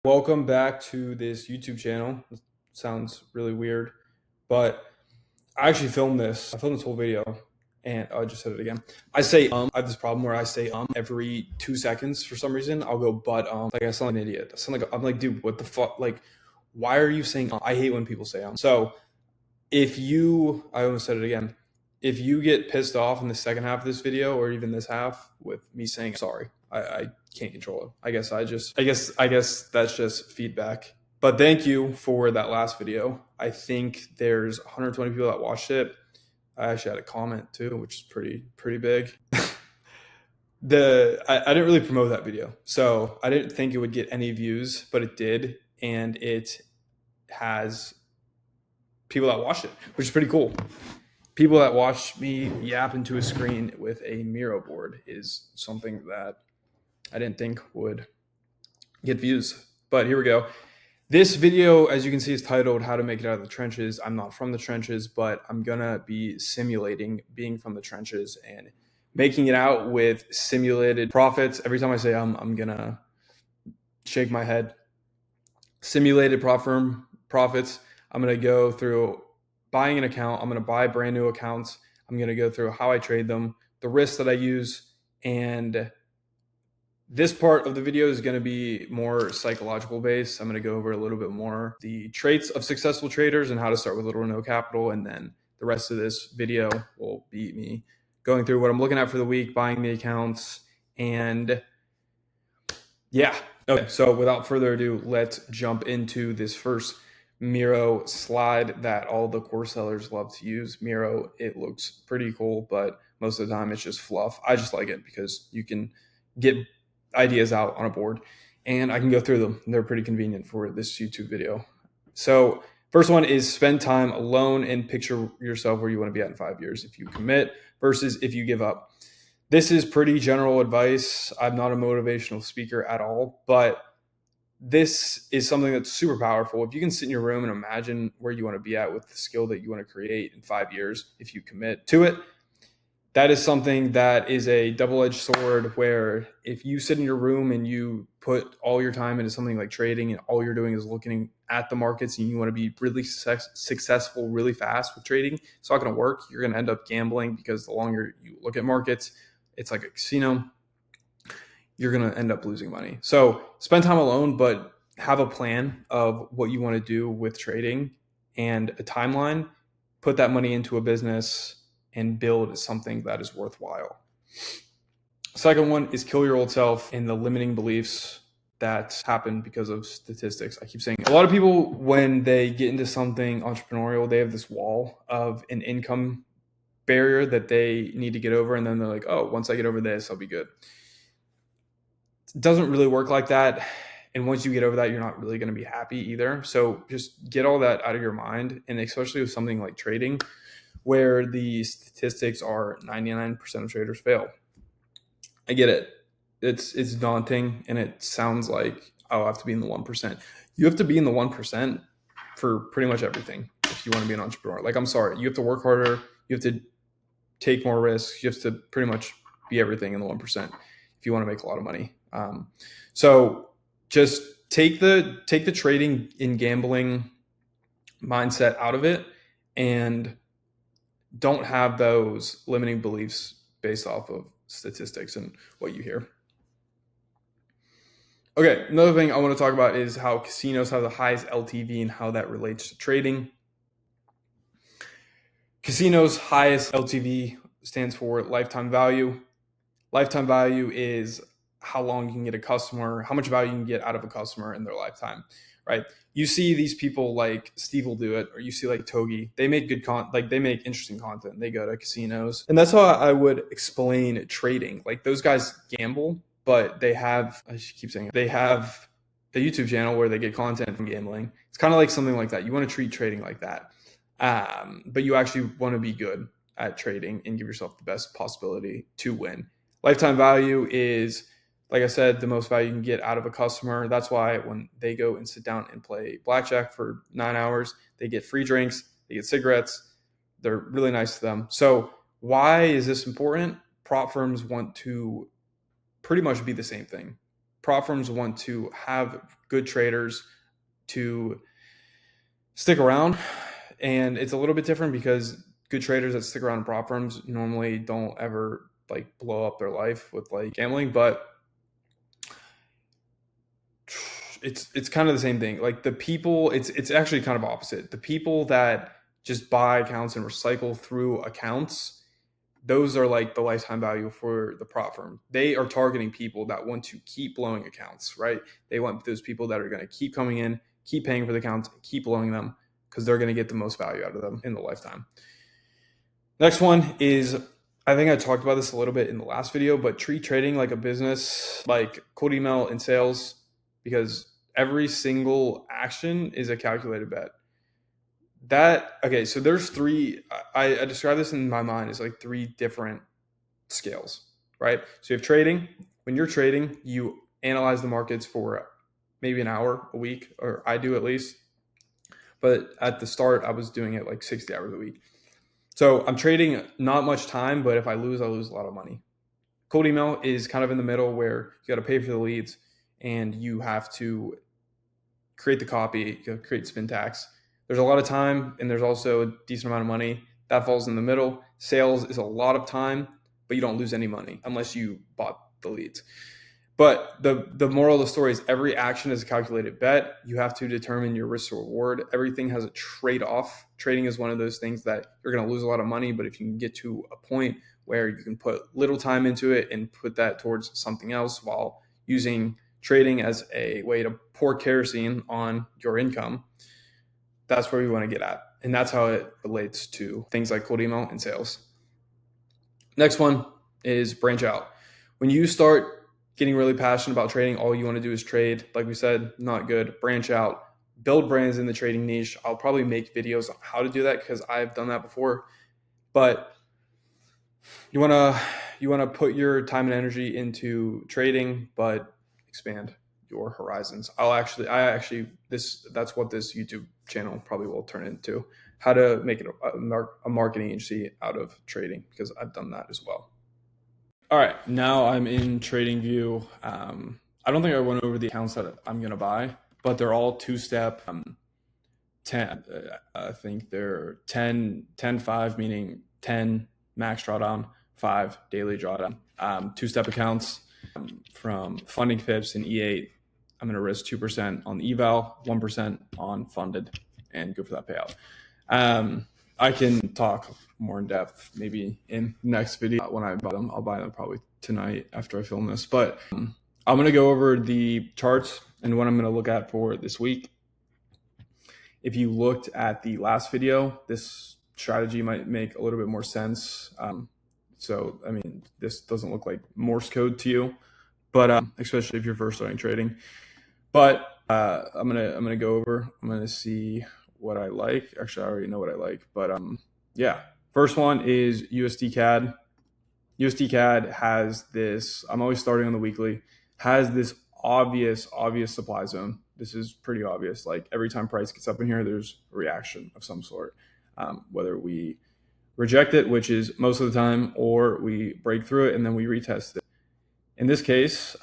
Welcome back to this YouTube channel. It sounds really weird, but I actually filmed this. I filmed this whole video, and I just said it again. I have this problem where I say every 2 seconds for some reason. I'll go like I sound like an idiot. I'm like, dude, what the fuck? Like, why are you saying I hate when people say So I almost said it again. If you get pissed off in the second half of this video, or even this half, with me saying sorry, I can't control it. I guess that's just feedback. But thank you for that last video. I think there's 120 people that watched it. I actually had a comment too, which is pretty big. I didn't really promote that video, so I didn't think it would get any views, but it did, and it has people that watched it, which is pretty cool. People that watch me yap into a screen with a Miro board is something that I didn't think would get views. But here we go. This video, as you can see, is titled How to Make It Out of the Trenches. I'm not from the trenches, but I'm going to be simulating being from the trenches and making it out with simulated profits. Every time I say I'm going to shake my head. Simulated profits. I'm going to go through buying an account. I'm going to buy brand new accounts. I'm going to go through how I trade them, the risks that I use, and this part of the video is going to be more psychological based. I'm going to go over a little bit more the traits of successful traders and how to start with little or no capital. And then the rest of this video will be me going through what I'm looking at for the week, buying the accounts, and yeah. Okay, so without further ado, let's jump into this first Miro slide that all the course sellers love to use. Miro, it looks pretty cool, but most of the time it's just fluff. I just like it because you can get ideas out on a board and I can go through them. They're pretty convenient for this YouTube video. So first one is spend time alone and picture yourself where you want to be at in 5 years if you commit versus if you give up. This is pretty general advice. I'm not a motivational speaker at all, but this is something that's super powerful. If you can sit in your room and imagine where you want to be at with the skill that you want to create in 5 years, if you commit to it, that is something that is a double-edged sword, where if you sit in your room and you put all your time into something like trading and all you're doing is looking at the markets and you want to be really successful really fast with trading, it's not going to work. You're going to end up gambling, because the longer you look at markets, it's like a casino. You're going to end up losing money. So spend time alone, but have a plan of what you want to do with trading and a timeline. Put that money into a business and build something that is worthwhile. Second one is kill your old self and the limiting beliefs that happen because of statistics. I keep saying a lot of people, when they get into something entrepreneurial, they have this wall of an income barrier that they need to get over. And then they're like, oh, once I get over this, I'll be good. It doesn't really work like that. And once you get over that, you're not really going to be happy either. So just get all that out of your mind. And especially with something like trading, where the statistics are 99% of traders fail. I get it. It's daunting, and it sounds like I'll have to be in the 1%. You have to be in the 1% for pretty much everything if you want to be an entrepreneur. Like, I'm sorry, you have to work harder. You have to take more risks. You have to pretty much be everything in the 1% if you want to make a lot of money. So just take the trading and gambling mindset out of it, and don't have those limiting beliefs based off of statistics and what you hear. Okay, another thing I want to talk about is how casinos have the highest LTV and how that relates to trading. Casinos' highest LTV stands for lifetime value. Lifetime value is how long you can get a customer, how much value you can get out of a customer in their lifetime, right? You see these people like Steve will do it, or you see like Togi. They make good they make interesting content. They go to casinos, and that's how I would explain trading. Like, those guys gamble, but they have, I keep saying it, they have a YouTube channel where they get content from gambling. It's kind of like something like that. You want to treat trading like that, but you actually want to be good at trading and give yourself the best possibility to win. Lifetime value is, like I said, the most value you can get out of a customer. That's why when they go and sit down and play blackjack for 9 hours, they get free drinks, they get cigarettes. They're really nice to them. So why is this important? Prop firms want to pretty much be the same thing. prop firms want to have good traders to stick around, and it's a little bit different because good traders that stick around in prop firms normally don't ever like blow up their life with like gambling, but it's kind of the same thing. Like the people, it's actually kind of opposite. The people that just buy accounts and recycle through accounts, those are like the lifetime value for the prop firm. They are targeting people that want to keep blowing accounts, right? They want those people that are going to keep coming in, keep paying for the accounts, keep blowing them, because they're going to get the most value out of them in the lifetime. Next one is, I think I talked about this a little bit in the last video, but treat trading like a business, like cold email and sales, because every single action is a calculated bet. Okay, so there's three, I describe this in my mind as like three different scales, right? So you have trading. When you're trading, you analyze the markets for maybe an hour a week, or I do at least. But at the start, I was doing it like 60 hours a week. So I'm trading not much time, but if I lose, I lose a lot of money. Cold email is kind of in the middle where you got to pay for the leads and you have to create the copy, create spin tax. There's a lot of time and there's also a decent amount of money. That falls in the middle. Sales is a lot of time, but you don't lose any money unless you bought the leads. But the moral of the story is every action is a calculated bet. You have to determine your risk to reward. Everything has a trade-off. Trading is one of those things that you're going to lose a lot of money, but if you can get to a point where you can put little time into it and put that towards something else while using trading as a way to pour kerosene on your income, that's where we want to get at. And that's how it relates to things like cold email and sales. Next one is branch out. When you start getting really passionate about trading, all you want to do is trade. Like we said, not good. Branch out, build brands in the trading niche. I'll probably make videos on how to do that because I've done that before. But you want to put your time and energy into trading, but expand your horizons. That's what this YouTube channel probably will turn into. How to make it a marketing agency out of trading, because I've done that as well. All right, now I'm in TradingView. I don't think I went over the accounts that I'm going to buy, but they're all two-step. 10, I think they're 10, 10, 5, meaning 10 max drawdown, 5 daily drawdown. Two-step accounts from funding pips and E8. I'm going to risk 2% on the eval, 1% on funded, and go for that payout. I can talk more in depth maybe in the next video when I buy them. I'll buy them probably tonight after I film this. But I'm going to go over the charts and what I'm going to look at for this week. If you looked at the last video, this strategy might make a little bit more sense. So, I mean, this doesn't look like Morse code to you, but especially if you're first starting trading. But I'm gonna go over. I'm gonna see what I like. Actually, I already know what I like, but yeah. First one is USD CAD. USD CAD has this. I'm always starting on the weekly. Has this obvious supply zone. This is pretty obvious. Like every time price gets up in here, there's a reaction of some sort. Whether we reject it, which is most of the time, or we break through it and then we retest it. In this case,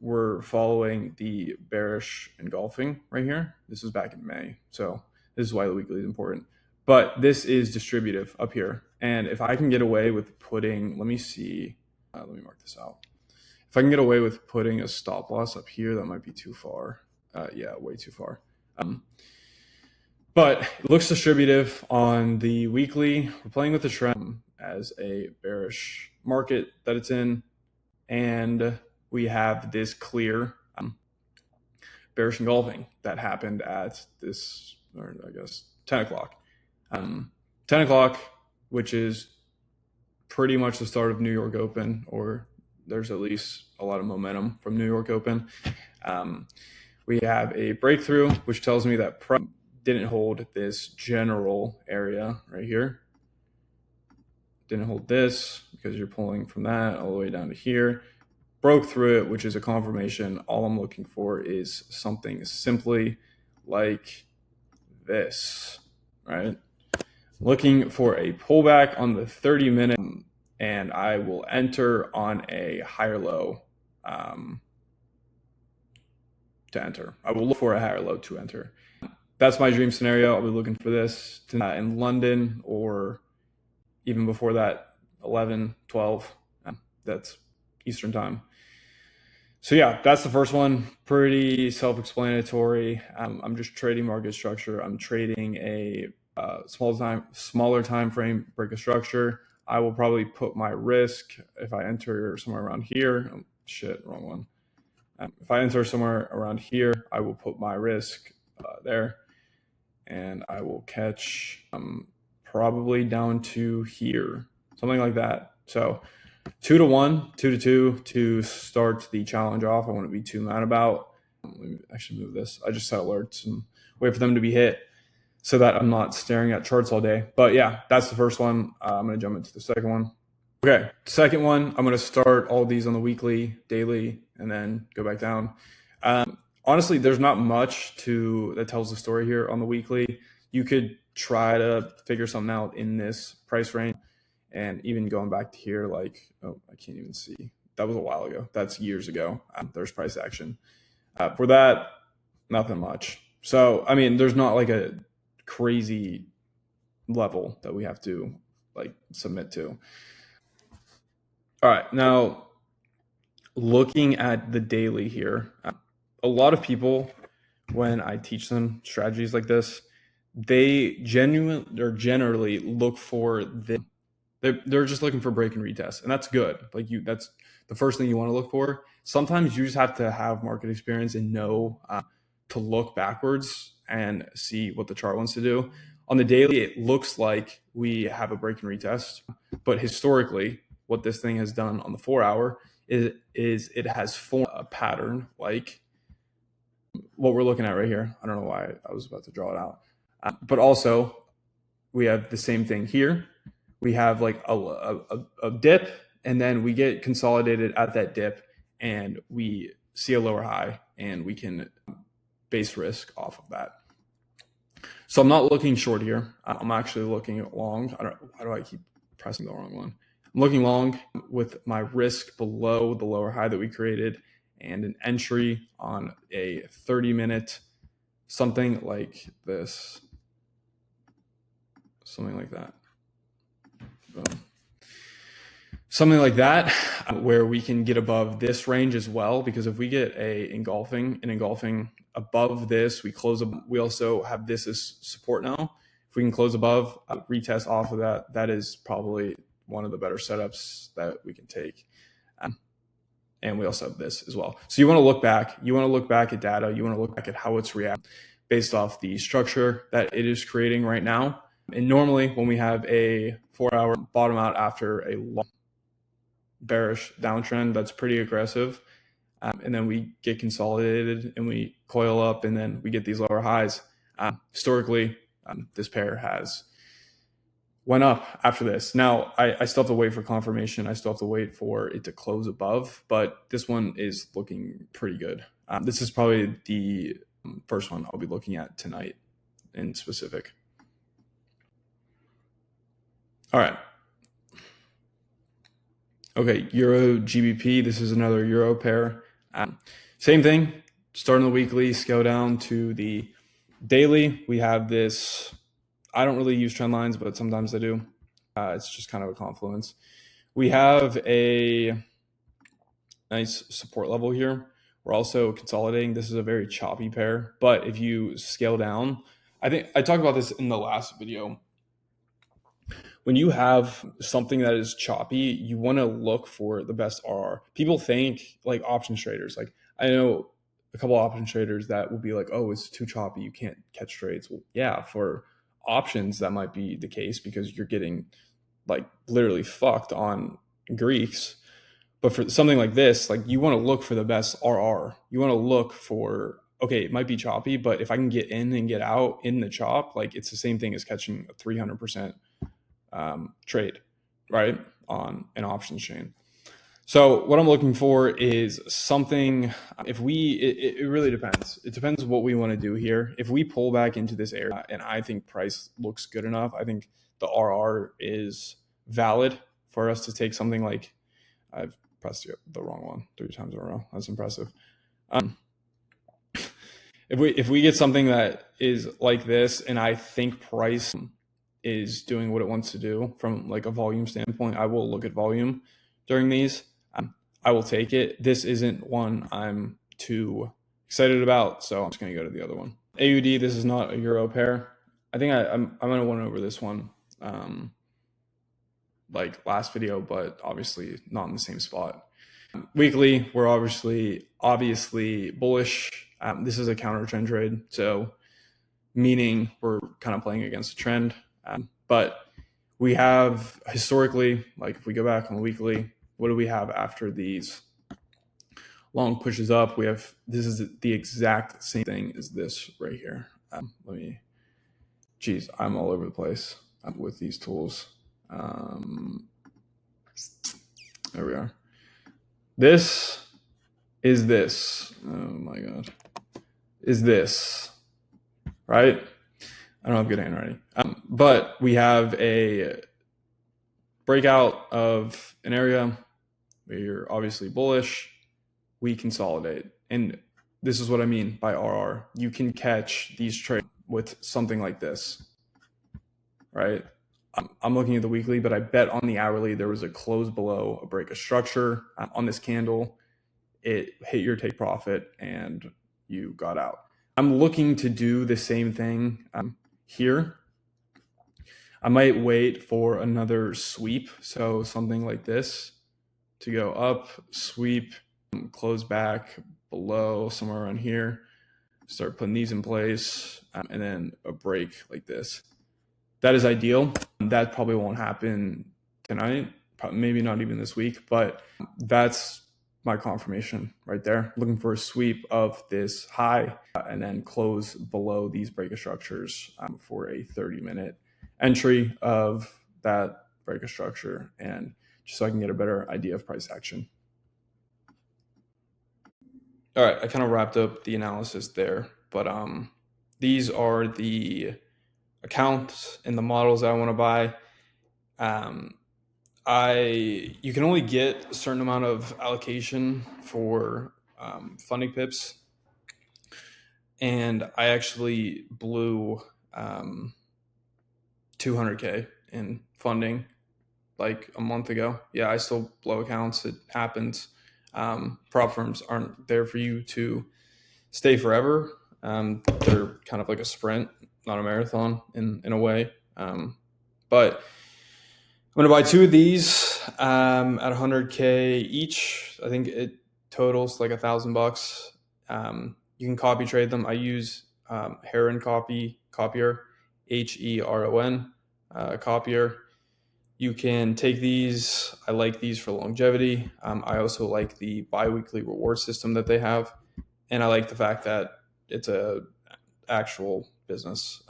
we're following the bearish engulfing right here. This is back in May. So this is why the weekly is important. But this is distributive up here. And if I can get away with putting, let me see, let me mark this out. If I can get away with putting a stop loss up here, that might be too far. Yeah, way too far. But it looks distributive on the weekly. We're playing with the trend as a bearish market that it's in. And we have this clear bearish engulfing that happened at this, or I guess 10 o'clock. 10 o'clock, which is pretty much the start of New York Open, or there's at least a lot of momentum from New York Open. We have a breakthrough, which tells me that price didn't hold this general area right here. Didn't hold this because you're pulling from that all the way down to here. Broke through it, which is a confirmation. All I'm looking for is something simply like this, right? Looking for a pullback on the 30-minute, and I will enter on a higher low to enter. I will look for a higher low to enter. That's my dream scenario. I'll be looking for this in London, or even before that, 11, 12. That's Eastern time. So yeah, that's the first one. Pretty self-explanatory. I'm just trading market structure. I'm trading a smaller time frame break of structure. I will probably put my risk if I enter somewhere around here. Oh, shit, wrong one. If I enter somewhere around here, I will put my risk there, and I will catch probably down to here, something like that. So 2 to 1, 2 to 2 to start the challenge off. I wouldn't be too mad about. Let me actually move this. I just set alerts and wait for them to be hit so that I'm not staring at charts all day. But yeah, that's the first one. I'm going to jump into the second one. Okay, second one, I'm going to start all these on the weekly, daily, and then go back down. Honestly, there's not much that tells the story here on the weekly. You could try to figure something out in this price range. And even going back to here, like, oh, I can't even see. That was a while ago. That's years ago. There's price action. For that, nothing much. So, I mean, there's not like a crazy level that we have to like submit to. All right, now looking at the daily here, a lot of people, when I teach them strategies like this, they generally look for they're just looking for break and retest, and that's good. That's the first thing you want to look for. Sometimes you just have to have market experience and know to look backwards and see what the chart wants to do. On the daily, it looks like we have a break and retest, but historically, what this thing has done on the 4 hour is it has formed a pattern like what we're looking at right here. I don't know why I was about to draw it out, but also we have the same thing here. We have like a dip, and then we get consolidated at that dip, and we see a lower high, and we can base risk off of that. So I'm not looking short here. I'm actually looking long. Why do I keep pressing the wrong one? I'm looking long with my risk below the lower high that we created, and an entry on a 30-minute, something like this, something like that. Boom. Something like that, where we can get above this range as well, because if we get an engulfing above this, we also have this as support now. If we can close above, retest off of that, that is probably one of the better setups that we can take. And we also have this as well. So you want to look back. You want to look back at data. You want to look back at how it's reacting based off the structure that it is creating right now. And normally when we have a 4 hour bottom out after a long bearish downtrend, that's pretty aggressive. And then we get consolidated and we coil up, and then we get these lower highs. Historically, this pair has went up after this. Now, I still have to wait for confirmation. I still have to wait for it to close above, but this one is looking pretty good. This is probably the first one I'll be looking at tonight in specific. All right. Okay, Euro GBP. This is another Euro pair. Same thing. Starting the weekly, scale down to the daily. We have this. I don't really use trend lines, but sometimes I do. It's just kind of a confluence. We have a nice support level here. We're also consolidating. This is a very choppy pair, but if you scale down, I think I talked about this in the last video. When you have something that is choppy, you want to look for the best RR. People think like options traders. Like I know a couple of option traders that will be like, oh, it's too choppy, you can't catch trades. Well, yeah, for options that might be the case because you're getting like literally fucked on Greeks. But for something like this, like you want to look for the best RR. You want to look for, okay, it might be choppy, but if I can get in and get out in the chop, like it's the same thing as catching a 300% trade, right, on an options chain. So what I'm looking for is something, it really depends. It depends what we want to do here. If we pull back into this area and I think price looks good enough, I think the RR is valid for us to take something like, I've pressed the wrong one 3 times in a row. That's impressive. if we get something that is like this, and I think price is doing what it wants to do from like a volume standpoint, I will look at volume during these. I will take it. This isn't one I'm too excited about, so I'm just going to go to the other one. AUD, this is not a euro pair. I think I'm going to went over this one like last video, but obviously not in the same spot. Weekly, we're obviously bullish. This is a counter trend trade, so meaning we're kind of playing against a trend. But we have historically, like if we go back on the weekly, what do we have after these long pushes up? We have, this is the exact same thing as this right here. Geez, I'm all over the place with these tools. There we are. This is this. Oh my God. Is this, right? I don't have good handwriting. But we have a breakout of an area where you're obviously bullish. We consolidate. And this is what I mean by RR. You can catch these trades with something like this, right? I'm looking at the weekly, but I bet on the hourly there was a close below a break of structure on this candle. It hit your take profit and you got out. I'm looking to do the same thing here. I might wait for another sweep, so something like this to go up, sweep, close back below somewhere around here, start putting these in place, and then a break like this. That is ideal. That probably won't happen tonight, maybe not even this week, but that's my confirmation right there. Looking for a sweep of this high and then close below these break of structures for a 30-minute entry of that break of structure, and just so I can get a better idea of price action. All right, I kind of wrapped up the analysis there, but these are the accounts and the models I want to buy. You can only get a certain amount of allocation for funding pips, and I actually blew 200K in funding like a month ago. Yeah, I still blow accounts. It happens. Prop firms aren't there for you to stay forever. They're kind of like a sprint, not a marathon in a way. But I'm going to buy two of these at 100K each. I think it totals like $1,000. You can copy trade them. I use Heron Copier, HERON Copier. You can take these. I like these for longevity. I also like the biweekly reward system that they have, and I like the fact that it's a actual business.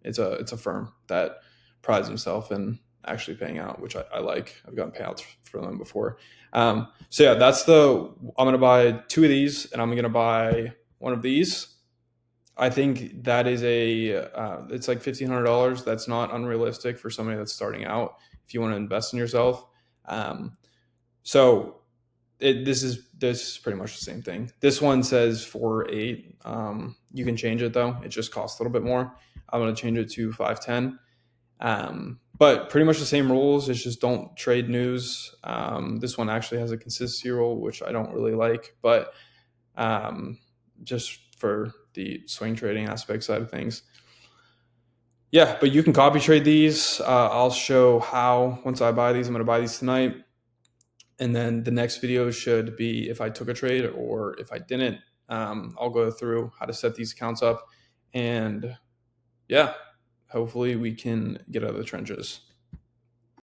It's a firm that prides himself in actually paying out, which I like. I've gotten payouts from them before. So yeah, I'm going to buy two of these, and I'm going to buy one of these. I think that is it's like $1,500. That's not unrealistic for somebody that's starting out if you want to invest in yourself. So this is pretty much the same thing. This one says 4.8. You can change it though. It just costs a little bit more. I'm going to change it to 5.10. But pretty much the same rules. It's just don't trade news. This one actually has a consistency rule, which I don't really like, but just for the swing trading aspect side of things. Yeah, but you can copy trade these. I'll show how once I buy these. I'm going to buy these tonight. And then the next video should be if I took a trade or if I didn't. I'll go through how to set these accounts up. And yeah, hopefully we can get out of the trenches.